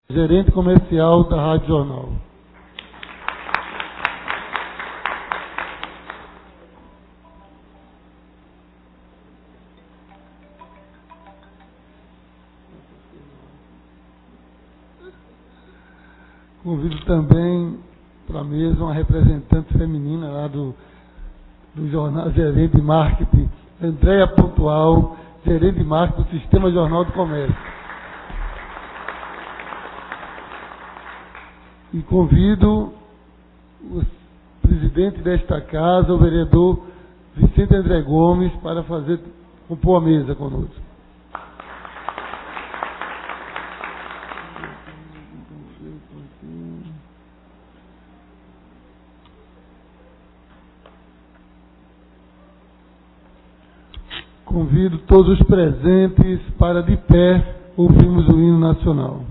gerente comercial da Rádio Jornal. Convido também para a mesa uma representante feminina lá do jornal, gerente de marketing, Andréia Pontual, gerente de marketing do Sistema Jornal do Comércio. E convido o presidente desta casa, o vereador Vicente André Gomes, para compor a mesa conosco. Convido todos os presentes para, de pé, ouvirmos o hino nacional.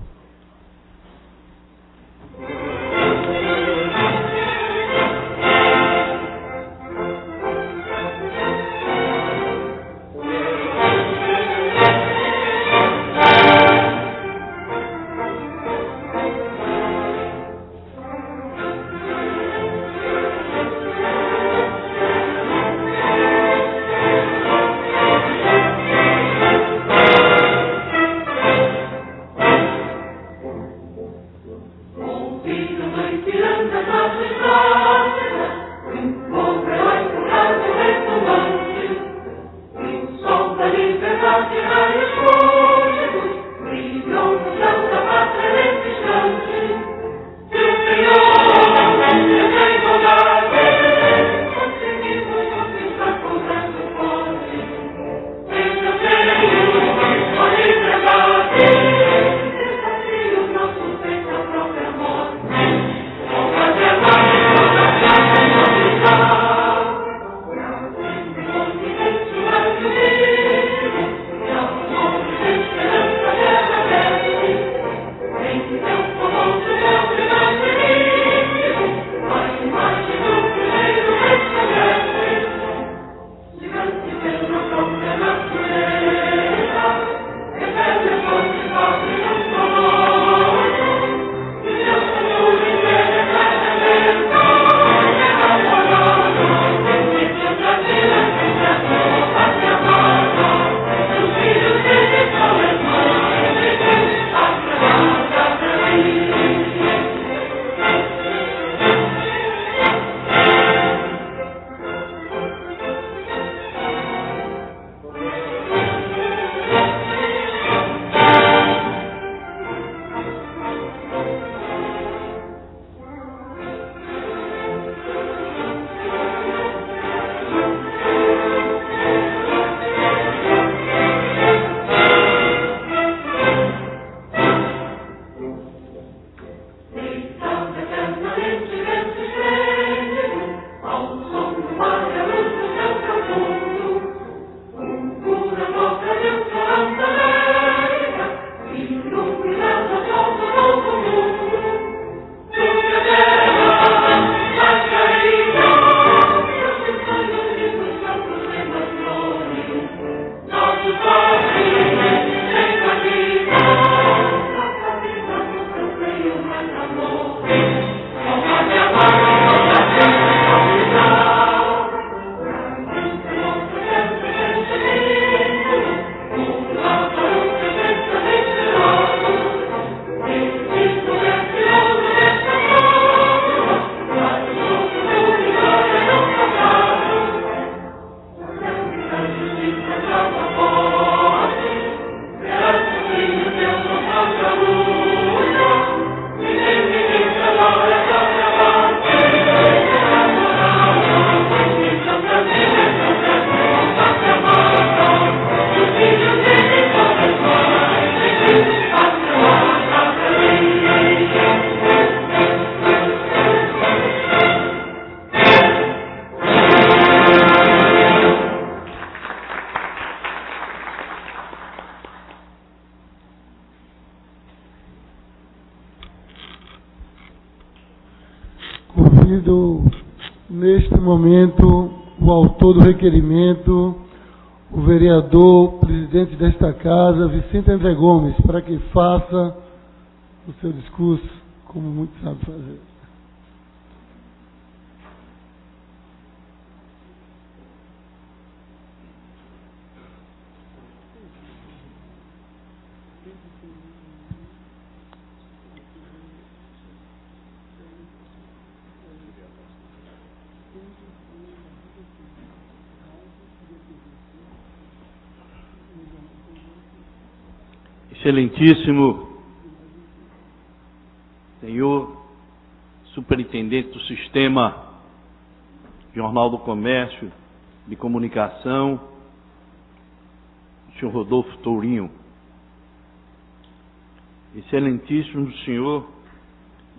Convido, neste momento, o autor do requerimento, o vereador, presidente desta casa, Vicente André Gomes, para que faça o seu discurso, como muito sabe fazer. Excelentíssimo senhor superintendente do Sistema Jornal do Comércio de Comunicação, senhor Rodolfo Tourinho. Excelentíssimo senhor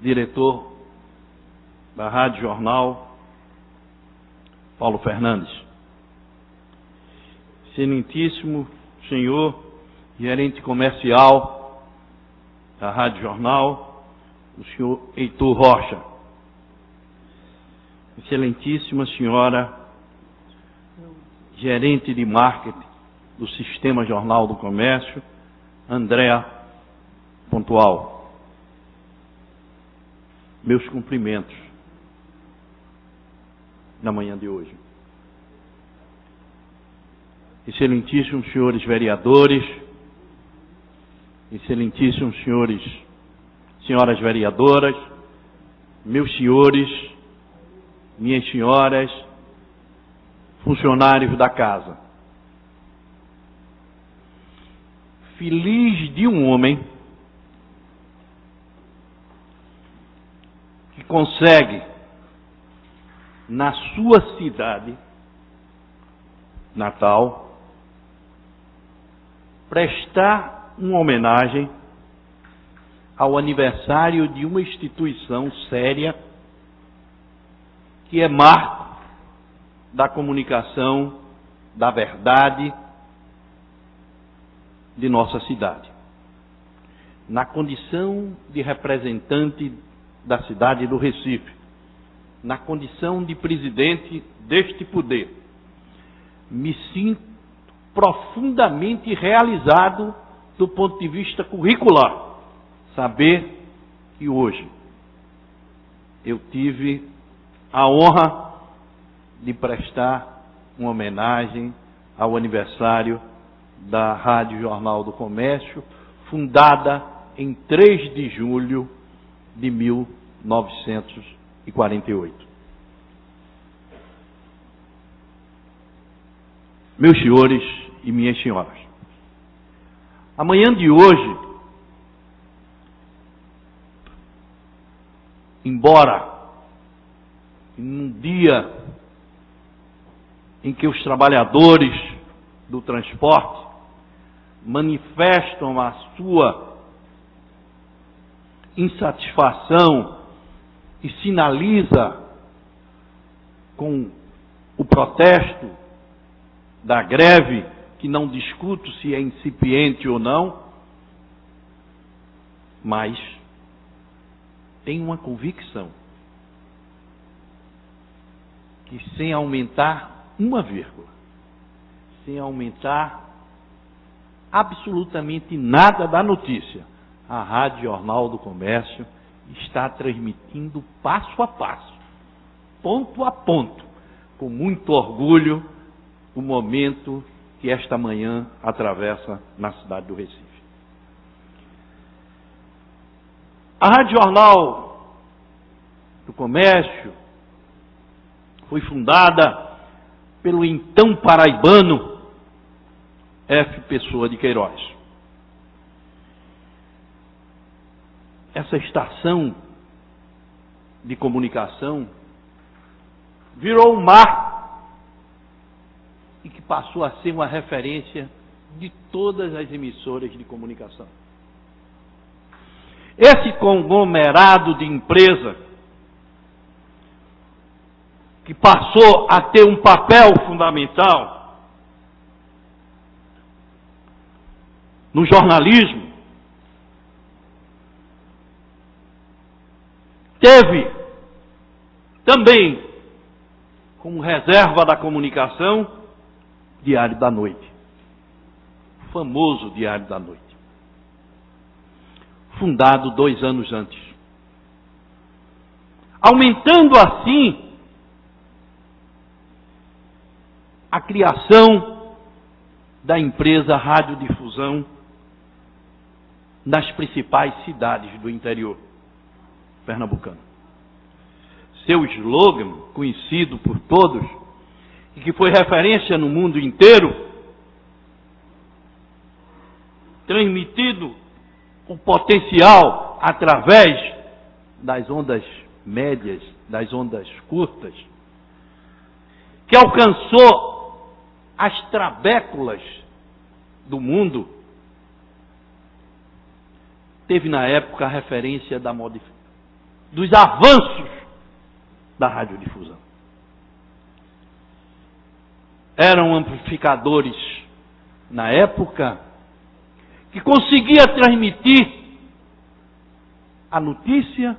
diretor da Rádio Jornal, Paulo Fernandes. Excelentíssimo senhor gerente comercial da Rádio Jornal, o senhor Heitor Rocha. Excelentíssima senhora gerente de marketing do Sistema Jornal do Comércio, Andréa Pontual. Meus cumprimentos na manhã de hoje. Excelentíssimos senhores vereadores, excelentíssimos senhoras vereadoras, meus senhores, minhas senhoras, funcionários da casa. Feliz de um homem que consegue, na sua cidade natal, prestar uma homenagem ao aniversário de uma instituição séria que é marco da comunicação, da verdade de nossa cidade. Na condição de representante da cidade do Recife, na condição de presidente deste poder, me sinto profundamente realizado do ponto de vista curricular, saber que hoje eu tive a honra de prestar uma homenagem ao aniversário da Rádio Jornal do Comércio, fundada em 3 de julho de 1948. Meus senhores e minhas senhoras, a manhã de hoje, embora num dia em que os trabalhadores do transporte manifestam a sua insatisfação e sinaliza com o protesto da greve, que não discuto se é incipiente ou não, mas tem uma convicção que, sem aumentar uma vírgula, sem aumentar absolutamente nada da notícia, a Rádio Jornal do Comércio está transmitindo passo a passo, ponto a ponto, com muito orgulho, o momento que esta manhã atravessa na cidade do Recife. A Rádio Jornal do Comércio foi fundada pelo então paraibano F. Pessoa de Queiroz. Essa estação de comunicação virou um marco e que passou a ser uma referência de todas as emissoras de comunicação. Esse conglomerado de empresa que passou a ter um papel fundamental no jornalismo, teve também como reserva da comunicação Diário da Noite, o famoso Diário da Noite. fundado 2 anos antes. Aumentando assim a criação da empresa Radiodifusão nas principais cidades do interior pernambucano. Seu slogan, conhecido por todos, e que foi referência no mundo inteiro, transmitido o potencial através das ondas médias, das ondas curtas, que alcançou as trabéculas do mundo, teve na época a referência dos avanços da radiodifusão. Eram amplificadores na época que conseguia transmitir a notícia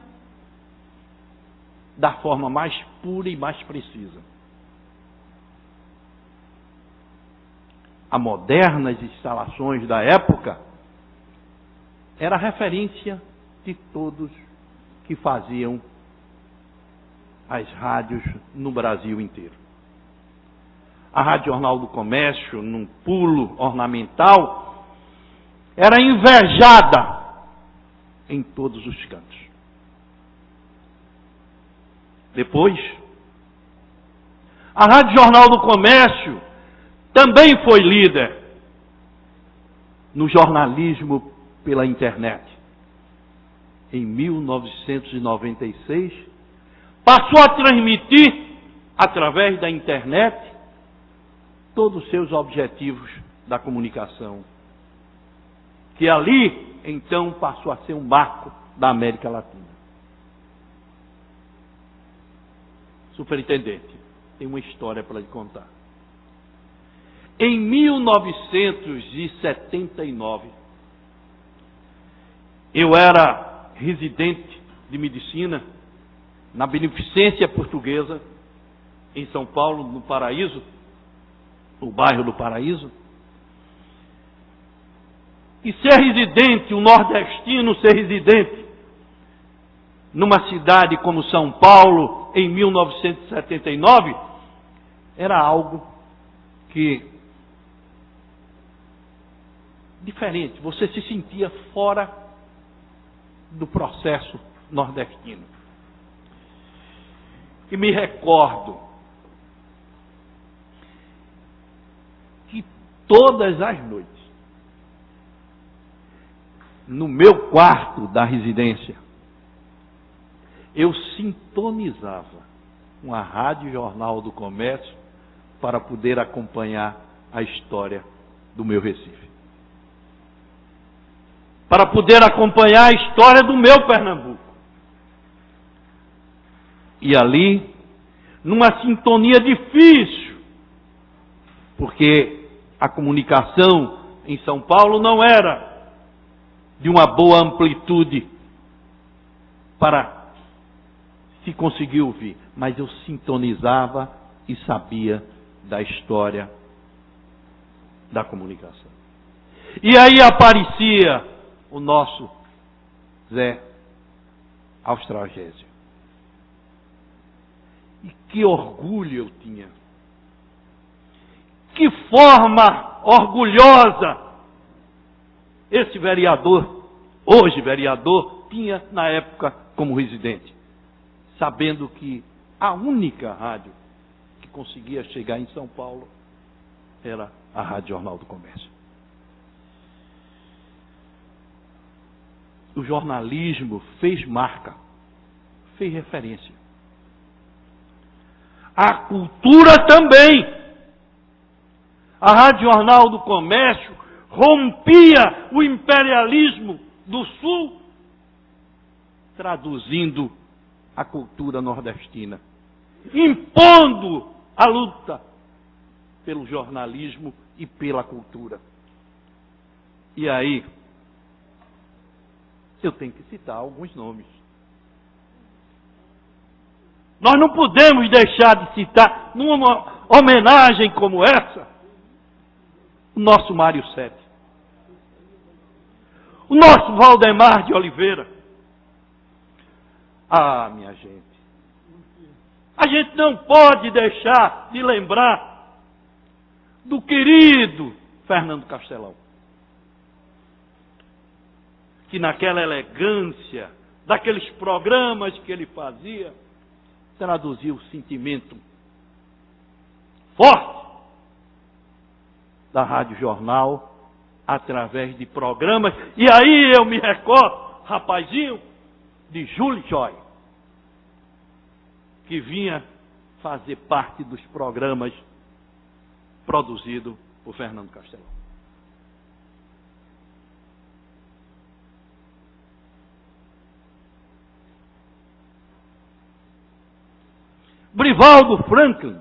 da forma mais pura e mais precisa. As modernas instalações da época era a referência de todos que faziam as rádios no Brasil inteiro. A Rádio Jornal do Comércio, num pulo ornamental, era invejada em todos os cantos. Depois, a Rádio Jornal do Comércio também foi líder no jornalismo pela internet. Em 1996, passou a transmitir, através da internet, todos os seus objetivos da comunicação, que ali, então, passou a ser um marco da América Latina. Superintendente, tem uma história para lhe contar. Em 1979, eu era residente de medicina na Beneficência Portuguesa, em São Paulo, no Paraíso, no bairro do Paraíso. E ser residente, um nordestino ser residente, numa cidade como São Paulo, em 1979, era algo que diferente, você se sentia fora do processo nordestino. E me recordo que todas as noites, no meu quarto da residência, eu sintonizava uma Rádio Jornal do Comércio para poder acompanhar a história do meu Recife. Para poder acompanhar a história do meu Pernambuco. E ali, numa sintonia difícil, porque a comunicação em São Paulo não era de uma boa amplitude para se conseguir ouvir, mas eu sintonizava e sabia da história da comunicação. E aí aparecia o nosso Zé Austragésio. E que orgulho eu tinha. Que forma orgulhosa esse vereador, hoje vereador, tinha na época como residente. Sabendo que a única rádio que conseguia chegar em São Paulo era a Rádio Jornal do Comércio. O jornalismo fez marca, fez referência. A cultura também. A Rádio Jornal do Comércio rompia o imperialismo do Sul, traduzindo a cultura nordestina, impondo a luta pelo jornalismo e pela cultura. E aí, eu tenho que citar alguns nomes. Nós não podemos deixar de citar, numa homenagem como essa, o nosso Mário Sete. o nosso Valdemar de Oliveira. Ah, minha gente, a gente não pode deixar de lembrar do querido Fernando Castelão, que naquela elegância, daqueles programas que ele fazia, traduzia o sentimento forte da Rádio Jornal através de programas. E aí eu me recordo, rapazinho, de Júlio Joy, que vinha fazer parte dos programas produzidos por Fernando Castelão. Brivaldo Franklin,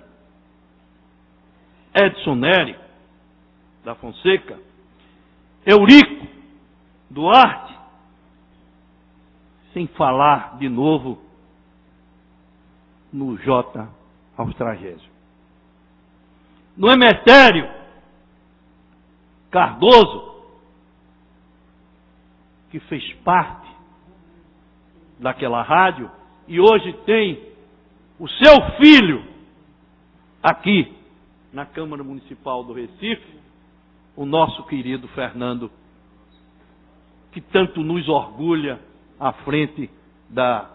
Edson Nery da Fonseca, Eurico Duarte, sem falar de novo no J. Austragésio. No Emetério Cardoso, que fez parte daquela rádio e hoje tem o seu filho aqui na Câmara Municipal do Recife, o nosso querido Fernando, que tanto nos orgulha à frente da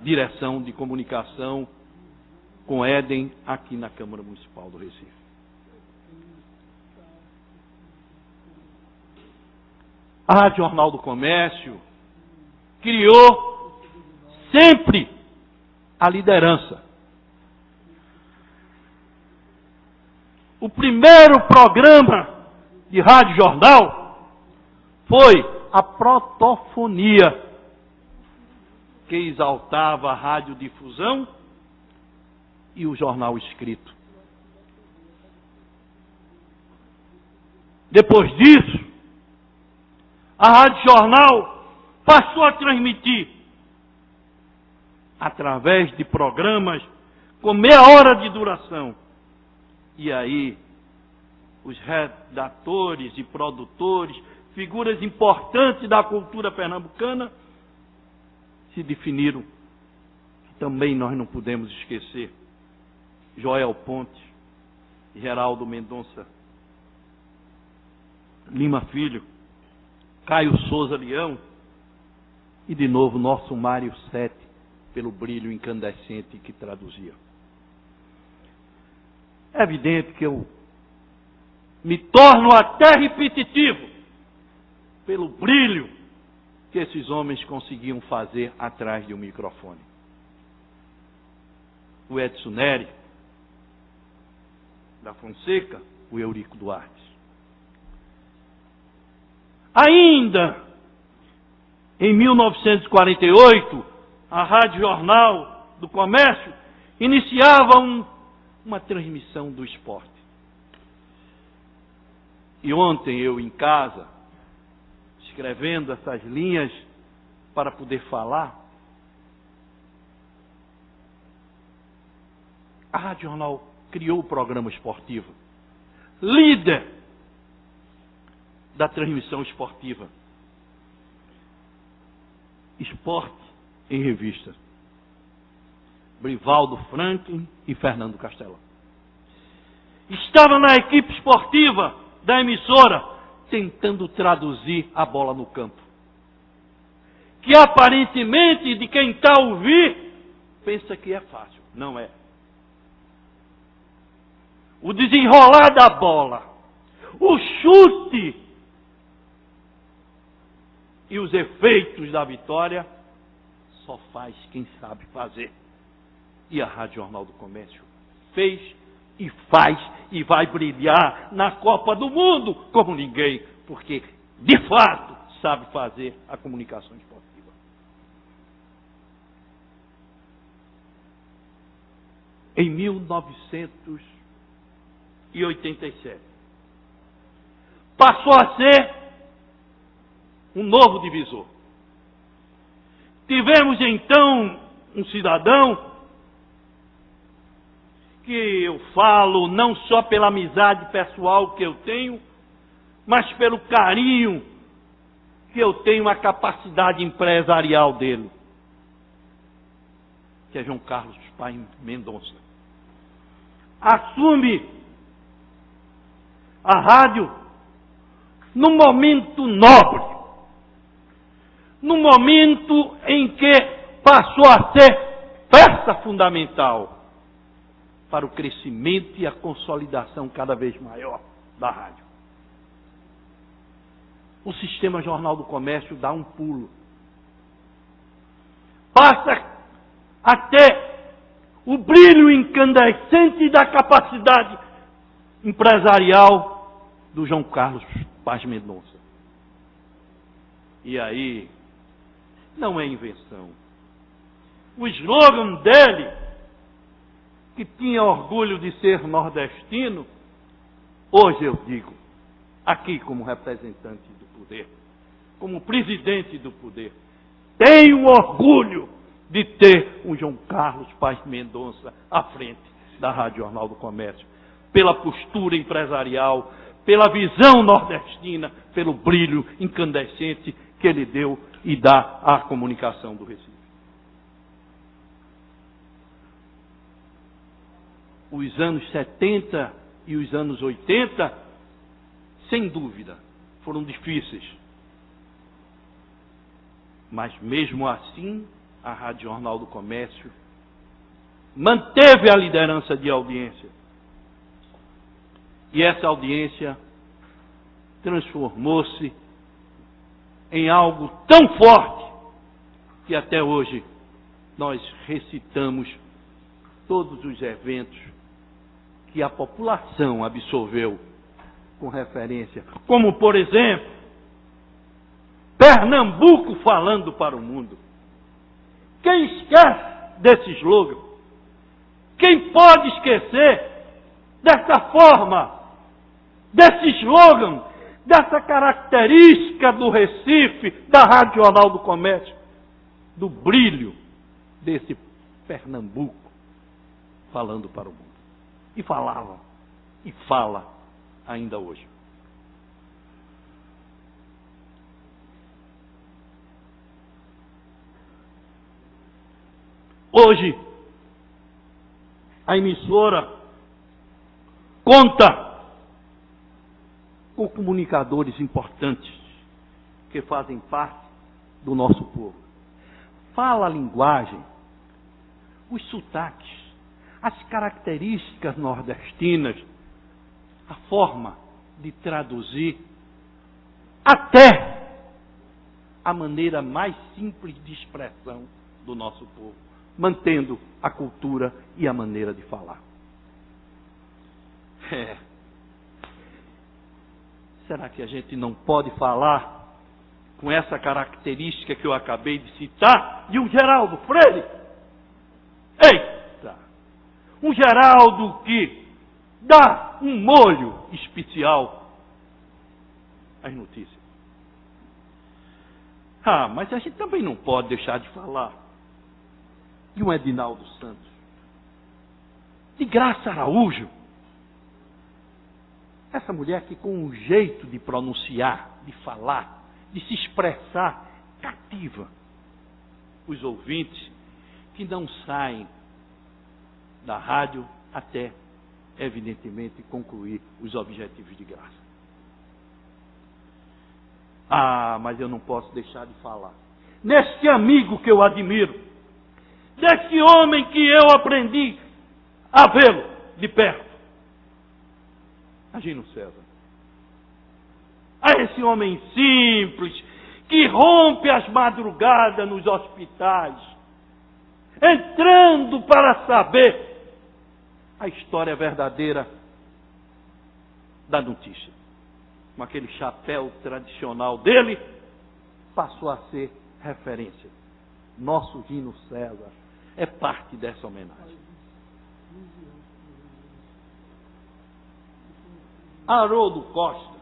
direção de comunicação com Éden aqui na Câmara Municipal do Recife. A Rádio Jornal do Comércio criou sempre a liderança. O primeiro programa de rádio jornal foi a protofonia, que exaltava a radiodifusão e o jornal escrito. Depois disso, a rádio jornal passou a transmitir através de programas com meia hora de duração. E aí, os redatores e produtores, figuras importantes da cultura pernambucana, se definiram. Também nós não podemos esquecer Joel Pontes, Geraldo Mendonça Lima Filho, Caio Souza Leão e, de novo, nosso Mário Sete, pelo brilho incandescente que traduzia. É evidente que eu me torno até repetitivo pelo brilho que esses homens conseguiam fazer atrás de um microfone. O Edson Nery da Fonseca, o Eurico Duarte. Ainda em 1948, a Rádio Jornal do Comércio iniciava uma transmissão do esporte. E ontem eu em casa, escrevendo essas linhas para poder falar, a Rádio Jornal criou o programa esportivo, líder da transmissão esportiva. Esporte em revista. Brivaldo Franklin e Fernando Castelão. Estava na equipe esportiva da emissora, tentando traduzir a bola no campo. Que aparentemente, de quem está a ouvir, pensa que é fácil. Não é. O desenrolar da bola, o chute e os efeitos da vitória só faz quem sabe fazer. E a Rádio Jornal do Comércio fez e faz e vai brilhar na Copa do Mundo como ninguém, porque de fato sabe fazer a comunicação esportiva. Em 1987 passou a ser um novo divisor. Tivemos então um cidadão que eu falo não só pela amizade pessoal que eu tenho, mas pelo carinho que eu tenho a capacidade empresarial dele, que é João Carlos Paes Mendonça. Assume a rádio num momento nobre, num momento em que passou a ser peça fundamental para o crescimento e a consolidação cada vez maior da rádio. O Sistema Jornal do Comércio dá um pulo. Passa a ter o brilho incandescente da capacidade empresarial do João Carlos Paes Mendonça. E aí, não é invenção. O slogan dele, que tinha orgulho de ser nordestino, hoje eu digo, aqui como representante do poder, como presidente do poder, tenho orgulho de ter um João Carlos Paes Mendonça à frente da Rádio Jornal do Comércio, pela postura empresarial, pela visão nordestina, pelo brilho incandescente que ele deu e dá à comunicação do Recife. Os anos 70 e os anos 80, sem dúvida, foram difíceis. Mas mesmo assim, a Rádio Jornal do Comércio manteve a liderança de audiência. E essa audiência transformou-se em algo tão forte que até hoje nós recitamos todos os eventos que a população absorveu com referência, como por exemplo, Pernambuco falando para o mundo. Quem esquece desse slogan? Quem pode esquecer dessa forma, desse slogan, dessa característica do Recife, da Rádio Jornal do Comércio, do brilho desse Pernambuco falando para o mundo? E falava, e fala ainda hoje. Hoje, a emissora conta com comunicadores importantes que fazem parte do nosso povo. Fala a linguagem, os sotaques, as características nordestinas, a forma de traduzir, até a maneira mais simples de expressão do nosso povo, mantendo a cultura e a maneira de falar. Será que a gente não pode falar com essa característica que eu acabei de citar de um Geraldo Freire? Eita! Um Geraldo que dá um molho especial às notícias. Mas a gente também não pode deixar de falar de um Edinaldo Santos, de Graça Araújo, essa mulher que com um jeito de pronunciar, de falar, de se expressar, cativa os ouvintes que não saem da rádio até, evidentemente, concluir os objetivos de Graça. Mas eu não posso deixar de falar nesse amigo que eu admiro, desse homem que eu aprendi a vê-lo de perto, Agino César. A esse homem simples, que rompe as madrugadas nos hospitais, entrando para saber a história verdadeira da notícia. Com aquele chapéu tradicional dele, passou a ser referência. Nosso Agino César é parte dessa homenagem. Haroldo Costa,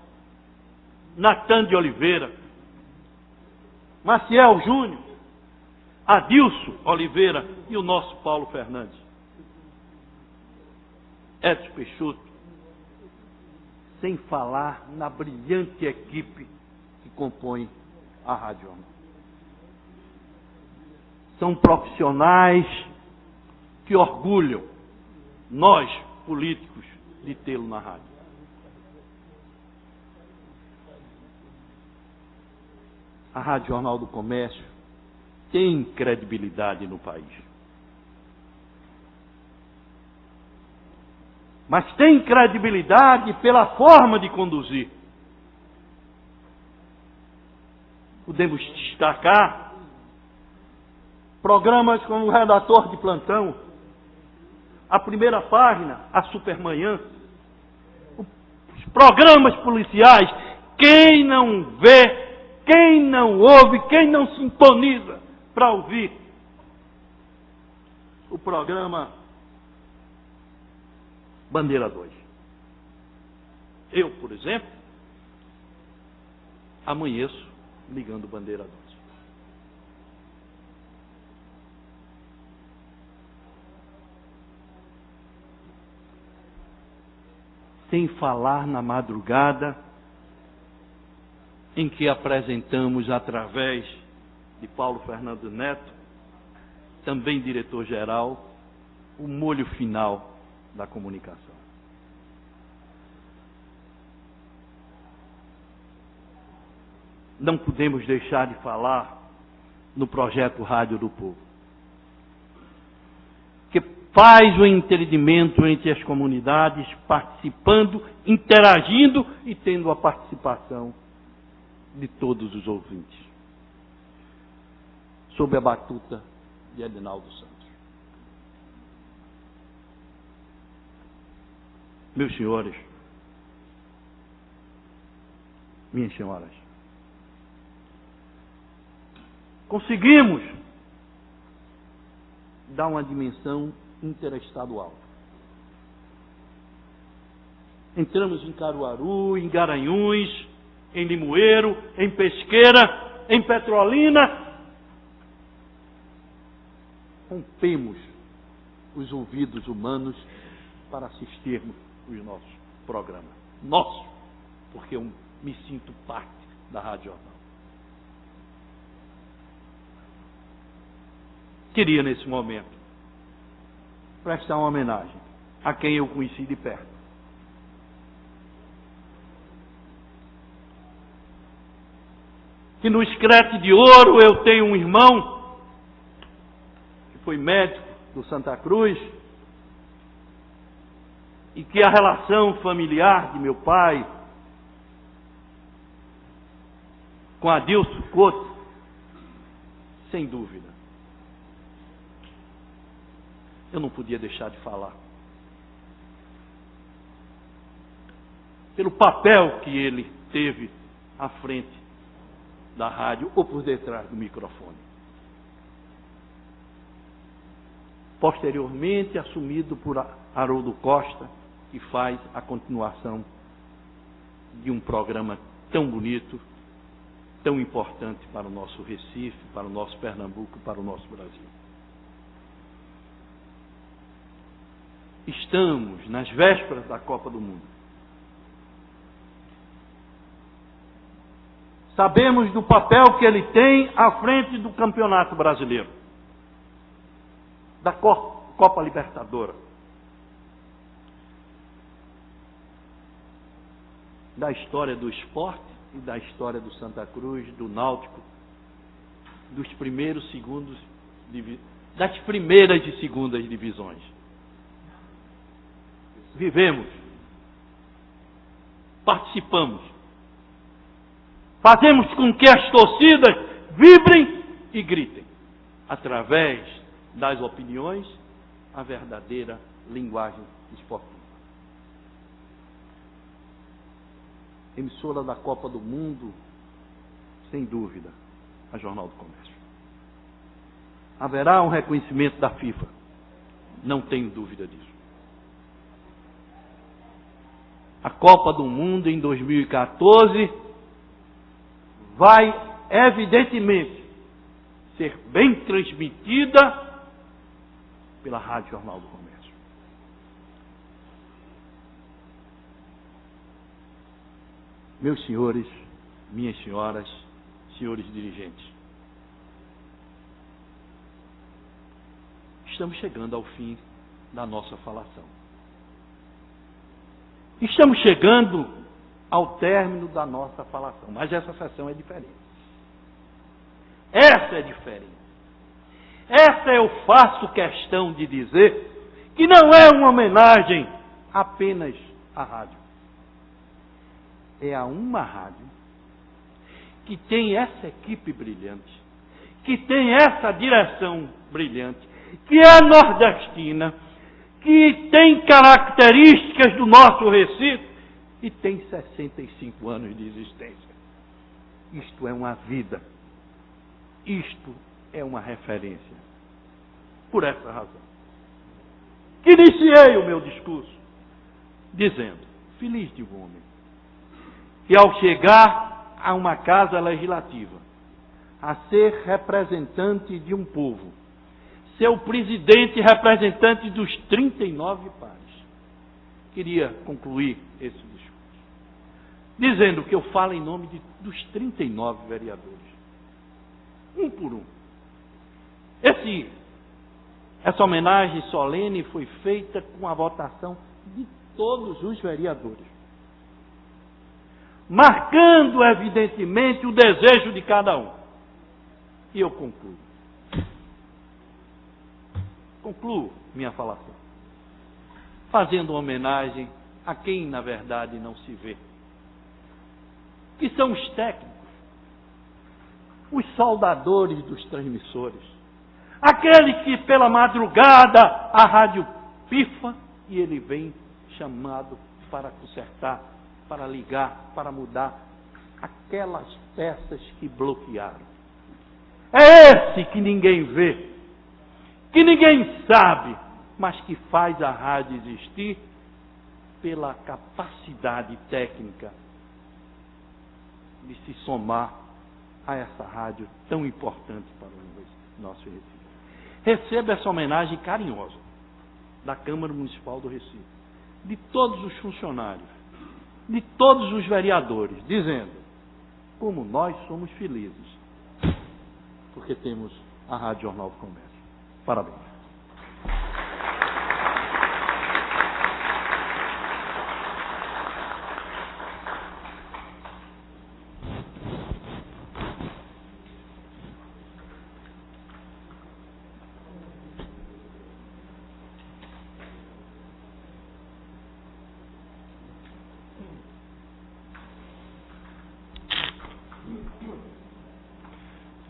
Natan de Oliveira, Maciel Júnior, Adilson Oliveira e o nosso Paulo Fernandes. Edson Peixoto, sem falar na brilhante equipe que compõe a Rádio Jornal. São profissionais que orgulham nós, políticos, de tê-lo na rádio. A Rádio Jornal do Comércio tem credibilidade no país. Mas tem credibilidade pela forma de conduzir. Podemos destacar programas como o Redator de Plantão, a Primeira Página, a Supermanhã, os programas policiais. Quem não vê, quem não ouve, quem não sintoniza para ouvir o programa Bandeira 2. Eu, por exemplo, amanheço ligando Bandeira 2. Sem falar na madrugada em que apresentamos, através de Paulo Fernando Neto, também diretor-geral, o molho final da comunicação. Não podemos deixar de falar no projeto Rádio do Povo, que faz o entendimento entre as comunidades, participando, interagindo e tendo a participação de todos os ouvintes, sob a batuta de Edinaldo Santos. Meus senhores, minhas senhoras, conseguimos dar uma dimensão interestadual. Entramos em Caruaru, em Garanhuns, em Limoeiro, em Pesqueira, em Petrolina. Rompemos os ouvidos humanos para assistirmos os nossos programas. Nosso, porque eu me sinto parte da Rádio Jornal. Queria, nesse momento, prestar uma homenagem a quem eu conheci de perto. Que no Escrete de Ouro eu tenho um irmão que foi médico do Santa Cruz, e que a relação familiar de meu pai com Adilson Couto, sem dúvida, eu não podia deixar de falar. Pelo papel que ele teve à frente da rádio ou por detrás do microfone. Posteriormente assumido por Haroldo Costa, que faz a continuação de um programa tão bonito, tão importante para o nosso Recife, para o nosso Pernambuco, para o nosso Brasil. Estamos nas vésperas da Copa do Mundo. Sabemos do papel que ele tem à frente do Campeonato Brasileiro, da Copa Libertadora, da história do esporte e da história do Santa Cruz, do Náutico, dos primeiros, segundos, das primeiras e segundas divisões. Vivemos, participamos, fazemos com que as torcidas vibrem e gritem, através das opiniões, a verdadeira linguagem esportiva. Emissora da Copa do Mundo, sem dúvida, a Jornal do Comércio. Haverá um reconhecimento da FIFA, não tenho dúvida disso. A Copa do Mundo em 2014 vai, evidentemente, ser bem transmitida pela Rádio Jornal do Comércio. Meus senhores, minhas senhoras, senhores dirigentes, estamos chegando ao fim da nossa falação. Estamos chegando ao término da nossa falação, mas essa sessão é diferente. Essa é diferente. Essa eu faço questão de dizer que não é uma homenagem apenas à rádio. É a uma rádio que tem essa equipe brilhante, que tem essa direção brilhante, que é nordestina, que tem características do nosso Recife e tem 65 anos de existência. Isto é uma vida. Isto é uma referência. Por essa razão, que iniciei o meu discurso dizendo: feliz de um homem que, ao chegar a uma casa legislativa, a ser representante de um povo, ser o presidente e representante dos 39 pares. Queria concluir esse discurso dizendo que eu falo em nome dos 39 vereadores, um por um. Essa homenagem solene foi feita com a votação de todos os vereadores, marcando evidentemente o desejo de cada um. E eu concluo minha falação fazendo uma homenagem a quem na verdade não se vê, que são os técnicos, os soldadores dos transmissores, aquele que pela madrugada a rádio pifa e ele vem chamado para consertar, para ligar, para mudar aquelas peças que bloquearam. É esse que ninguém vê, que ninguém sabe, mas que faz a rádio existir pela capacidade técnica de se somar a essa rádio tão importante para o nosso Recife. Receba essa homenagem carinhosa da Câmara Municipal do Recife, de todos os funcionários, de todos os vereadores, dizendo como nós somos felizes, porque temos a Rádio Jornal do Comércio. Parabéns.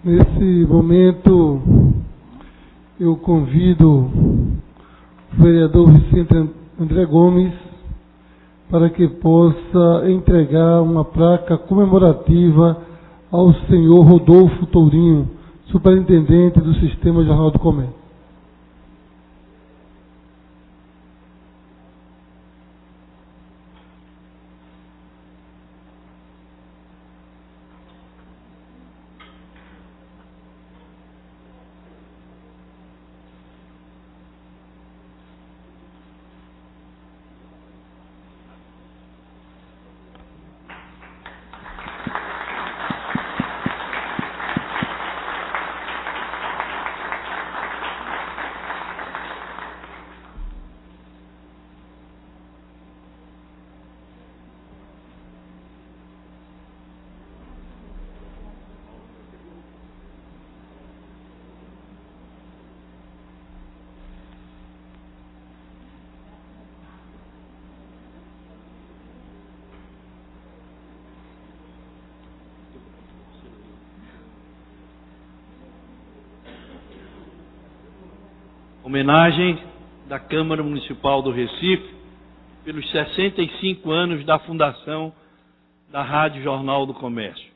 Nesse momento, eu convido o vereador Vicente André Gomes para que possa entregar uma placa comemorativa ao senhor Rodolfo Tourinho, superintendente do Sistema Jornal do Comércio. Homenagem da Câmara Municipal do Recife pelos 65 anos da fundação da Rádio Jornal do Comércio.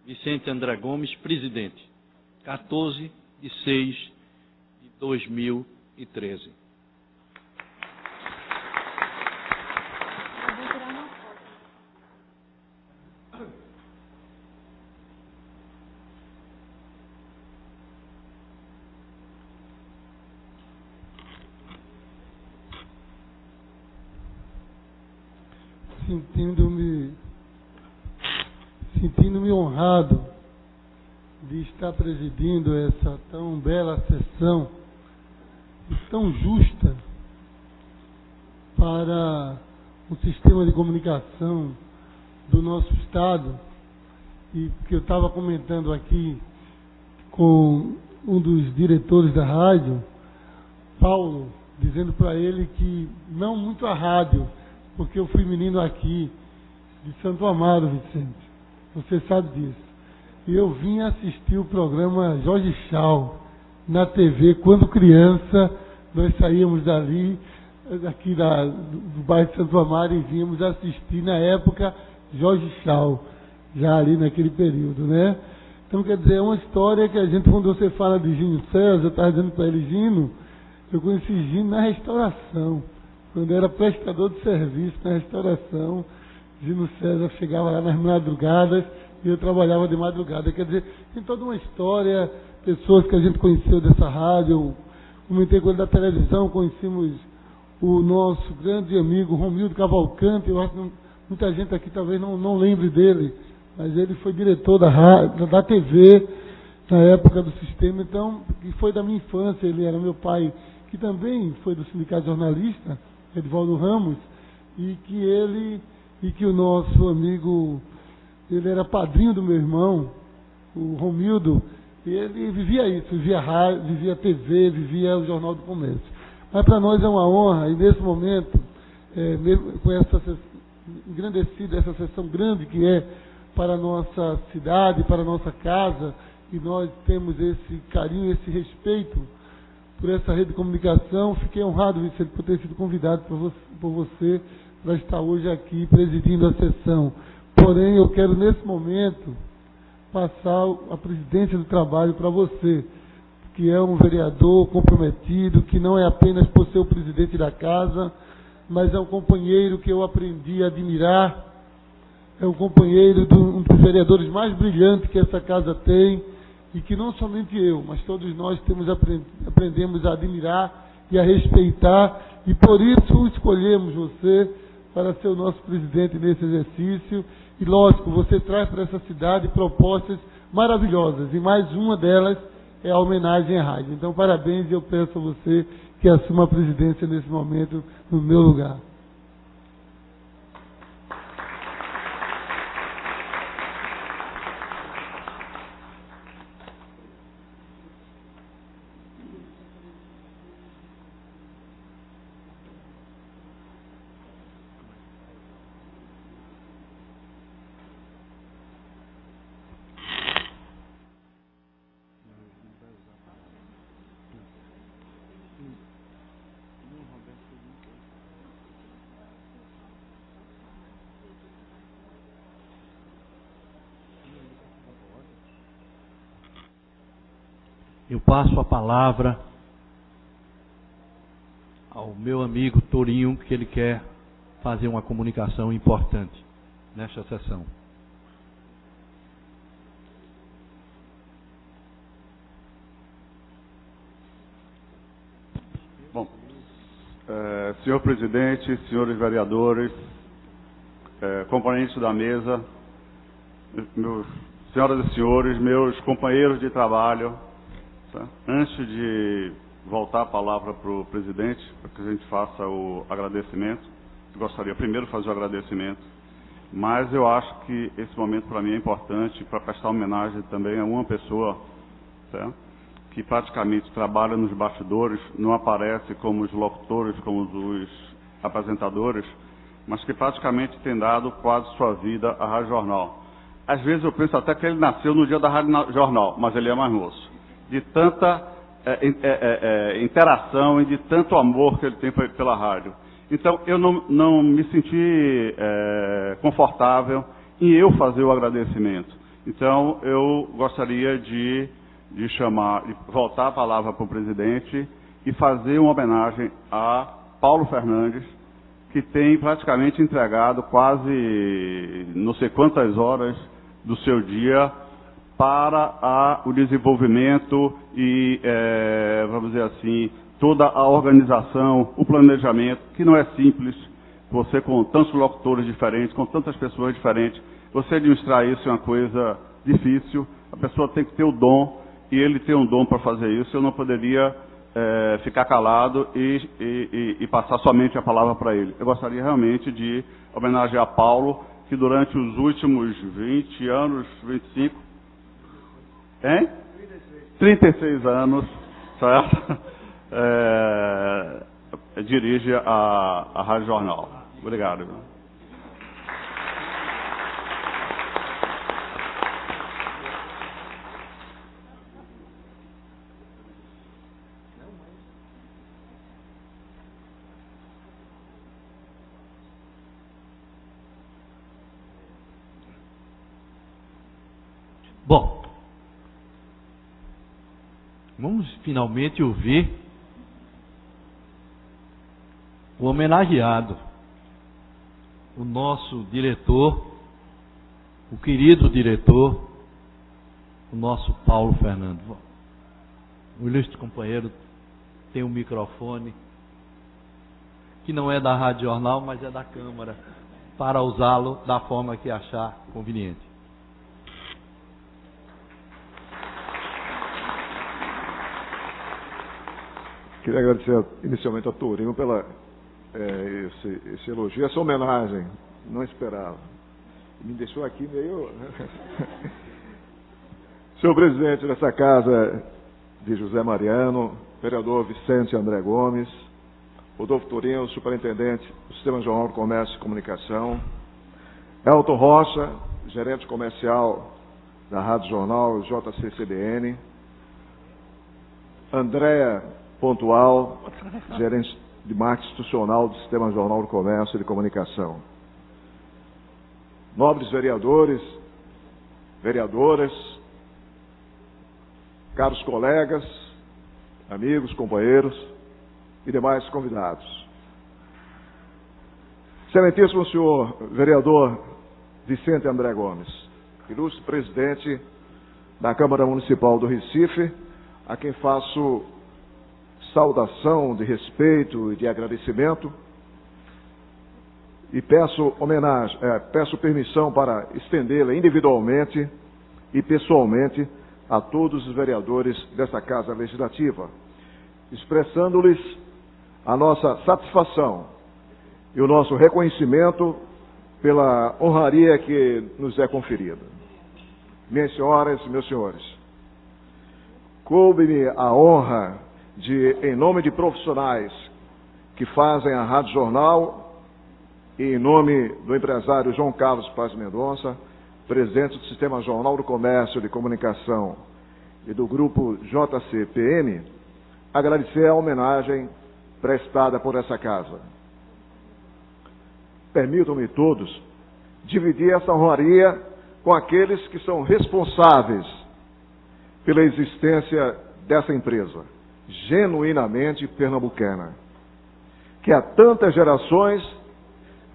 Vicente André Gomes, presidente, 14/6/2013. Sentindo-me honrado de estar presidindo essa tão bela sessão e tão justa para o sistema de comunicação do nosso Estado, e que eu estava comentando aqui com um dos diretores da rádio, Paulo, dizendo para ele que não muito a rádio, porque eu fui menino aqui de Santo Amaro, Vicente, você sabe disso. E eu vim assistir o programa Jorge Chau na TV quando criança. Nós saíamos dali, aqui do bairro de Santo Amaro, e vínhamos assistir na época Jorge Chau, já ali naquele período, né? Então, quer dizer, é uma história que a gente, quando você fala de Gino César, eu estava dizendo para ele, Gino, eu conheci Gino na restauração, quando era prestador de serviço na restauração. Gino César chegava lá nas madrugadas e eu trabalhava de madrugada. Quer dizer, tem toda uma história, pessoas que a gente conheceu dessa rádio. Eu comentei com ele da televisão, conhecemos o nosso grande amigo Romildo Cavalcante. Eu acho que muita gente aqui talvez não lembre dele, mas ele foi diretor da TV na época do sistema, então, que foi da minha infância. Ele era meu pai, que também foi do Sindicato Jornalista, Edvaldo Ramos, e que o nosso amigo, ele era padrinho do meu irmão, o Romildo, e ele vivia isso, vivia rádio, vivia TV, vivia o Jornal do Comércio. Mas para nós é uma honra, e nesse momento, mesmo com essa engrandecida, essa sessão grande que é para a nossa cidade, para a nossa casa, e nós temos esse carinho, esse respeito por essa rede de comunicação. Fiquei honrado, Vicente, por ter sido convidado por você para estar hoje aqui presidindo a sessão. Porém, eu quero nesse momento passar a presidência do trabalho para você, que é um vereador comprometido, que não é apenas por ser o presidente da casa, mas é um companheiro que eu aprendi a admirar, é um companheiro de um dos vereadores mais brilhantes que essa casa tem, e que não somente eu, mas todos nós aprendemos a admirar e a respeitar, e por isso escolhemos você para ser o nosso presidente nesse exercício. E lógico, você traz para essa cidade propostas maravilhosas, e mais uma delas é a homenagem à rádio. Então, parabéns, e eu peço a você que assuma a presidência nesse momento no meu lugar. Eu passo a palavra ao meu amigo Torinho, que ele quer fazer uma comunicação importante nesta sessão. Bom, senhor presidente, senhores vereadores, componentes da mesa, senhoras e senhores, meus companheiros de trabalho, tá? Antes de voltar a palavra para o presidente, para que a gente faça o agradecimento, eu gostaria primeiro de fazer o agradecimento, mas eu acho que esse momento para mim é importante para prestar homenagem também a uma pessoa, tá? Que praticamente trabalha nos bastidores, não aparece como os locutores, como os apresentadores, mas que praticamente tem dado quase sua vida à Rádio Jornal. Às vezes eu penso até que ele nasceu no dia da Rádio Jornal, mas ele é mais moço. De tanta interação e de tanto amor que ele tem pela rádio. Então, eu não me senti confortável em eu fazer o agradecimento. Então, eu gostaria de voltar a palavra para o presidente e fazer uma homenagem a Paulo Fernandes, que tem praticamente entregado quase não sei quantas horas do seu dia para o desenvolvimento e, vamos dizer assim, toda a organização, o planejamento, que não é simples. Você, com tantos locutores diferentes, com tantas pessoas diferentes, você administrar isso é uma coisa difícil, A pessoa tem que ter o dom, e ele tem um dom para fazer isso. Eu não poderia ficar calado e passar somente a palavra para ele. Eu gostaria realmente de homenagear Paulo, que durante os últimos 20 anos, 25, 36 anos, certo? Dirige a Rádio Jornal. Obrigado. Bom, vamos finalmente ouvir o homenageado, o nosso diretor, o querido diretor, o nosso Paulo Fernando. O ilustre companheiro tem um microfone que não é da Rádio Jornal, mas é da Câmara, para usá-lo da forma que achar conveniente. Queria agradecer inicialmente ao Tourinho pela esse elogio, essa homenagem. Não esperava. Me deixou aqui meio... Senhor presidente dessa casa de José Mariano, vereador Vicente André Gomes, Rodolfo Tourinho, superintendente do Sistema Jornal do Comércio e Comunicação, Elton Rocha, gerente comercial da Rádio Jornal JCCBN, Andréa Pontual, gerente de marketing institucional do Sistema Jornal do Comércio e de Comunicação. Nobres vereadores, vereadoras, caros colegas, amigos, companheiros e demais convidados. Excelentíssimo senhor vereador Vicente André Gomes, ilustre presidente da Câmara Municipal do Recife, a quem faço saudação de respeito e de agradecimento, e peço permissão para estendê-la individualmente e pessoalmente a todos os vereadores desta Casa Legislativa, expressando-lhes a nossa satisfação e o nosso reconhecimento pela honraria que nos é conferida. Minhas senhoras e meus senhores, coube-me a honra de, em nome de profissionais que fazem a Rádio Jornal e em nome do empresário João Carlos Paz Mendonça, presidente do Sistema Jornal do Comércio de Comunicação e do grupo JCPN, agradecer a homenagem prestada por essa casa. Permitam-me todos dividir essa honraria com aqueles que são responsáveis pela existência dessa empresa, genuinamente pernambucana, que há tantas gerações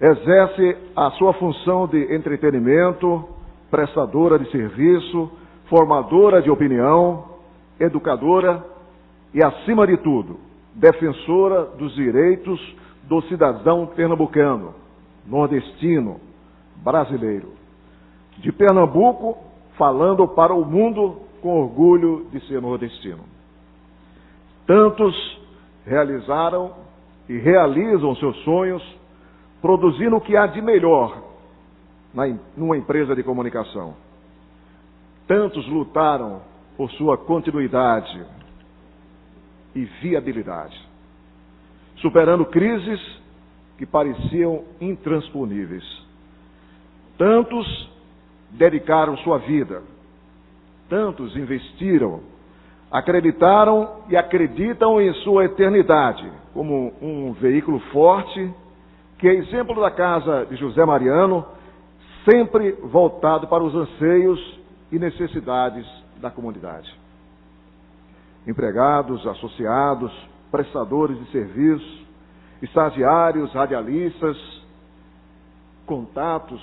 exerce a sua função de entretenimento, prestadora de serviço, formadora de opinião, educadora e, acima de tudo, defensora dos direitos do cidadão pernambucano, nordestino, brasileiro. De Pernambuco, falando para o mundo com orgulho de ser nordestino. Tantos realizaram e realizam seus sonhos, produzindo o que há de melhor numa empresa de comunicação. Tantos lutaram por sua continuidade e viabilidade, superando crises que pareciam intransponíveis. Tantos dedicaram sua vida, tantos investiram, acreditaram e acreditam em sua eternidade como um veículo forte, que é exemplo da casa de José Mariano, sempre voltado para os anseios e necessidades da comunidade. Empregados, associados, prestadores de serviços, estagiários, radialistas, contatos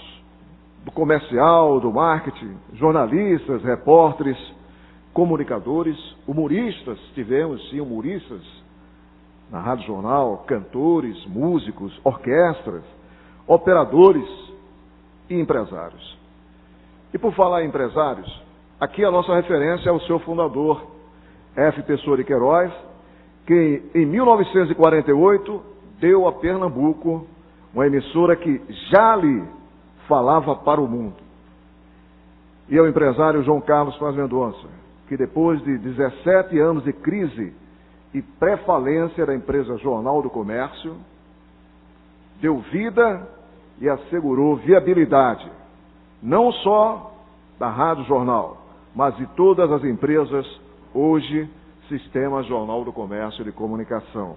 do comercial, do marketing, jornalistas, repórteres, comunicadores, humoristas, tivemos sim humoristas na Rádio Jornal, cantores, músicos, orquestras, operadores e empresários. E por falar em empresários, Aqui a nossa referência é o seu fundador, F. Pessoa de Queiroz, que em 1948 deu a Pernambuco uma emissora que já lhe falava para o mundo. E ao empresário João Carlos Paz Mendonça, que depois de 17 anos de crise e pré-falência da empresa Jornal do Comércio, deu vida e assegurou viabilidade, não só da Rádio Jornal, mas de todas as empresas, hoje, Sistema Jornal do Comércio de Comunicação.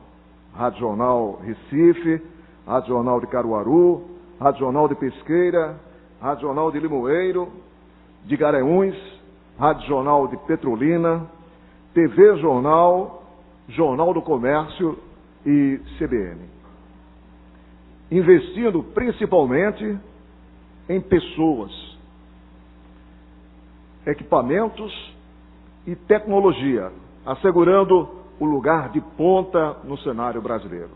Rádio Jornal Recife, Rádio Jornal de Caruaru, Rádio Jornal de Pesqueira, Rádio Jornal de Limoeiro, de Garanhuns, Rádio Jornal de Petrolina, TV Jornal, Jornal do Comércio e CBN. Investindo principalmente em pessoas, equipamentos e tecnologia, assegurando o lugar de ponta no cenário brasileiro.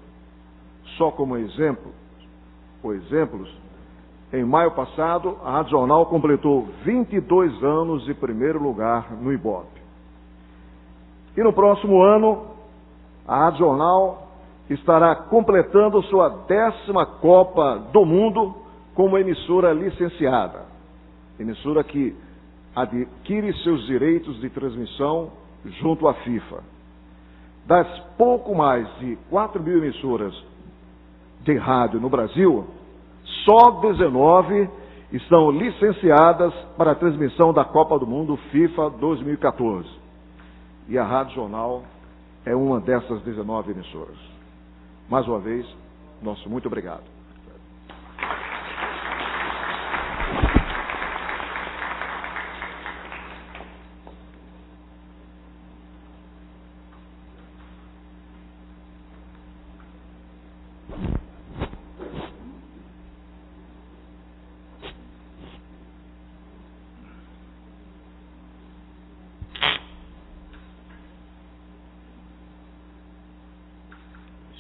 Só como exemplos, em maio passado, a Rádio Jornal completou 22 anos de primeiro lugar no Ibope. E no próximo ano, a Rádio Jornal estará completando sua 10ª Copa do Mundo como emissora licenciada. Emissora que adquire seus direitos de transmissão junto à FIFA. Das pouco mais de 4 mil emissoras de rádio no Brasil, só 19 estão licenciadas para a transmissão da Copa do Mundo FIFA 2014. E a Rádio Jornal é uma dessas 19 emissoras. Mais uma vez, nosso muito obrigado.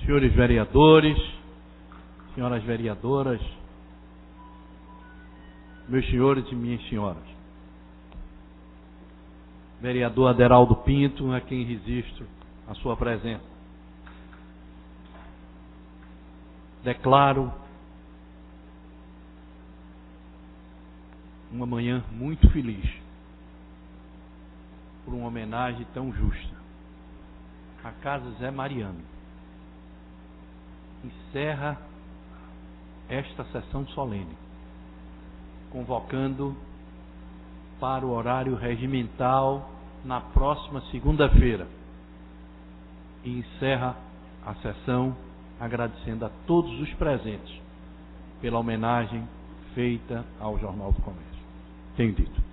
Senhores vereadores, senhoras vereadoras, meus senhores e minhas senhoras. Vereador Aderaldo Pinto, a quem registro a sua presença. Declaro uma manhã muito feliz por uma homenagem tão justa à Casa Zé Mariano. Encerra esta sessão solene, convocando para o horário regimental na próxima segunda-feira. E encerra a sessão agradecendo a todos os presentes pela homenagem feita ao Jornal do Comércio. Tenho dito.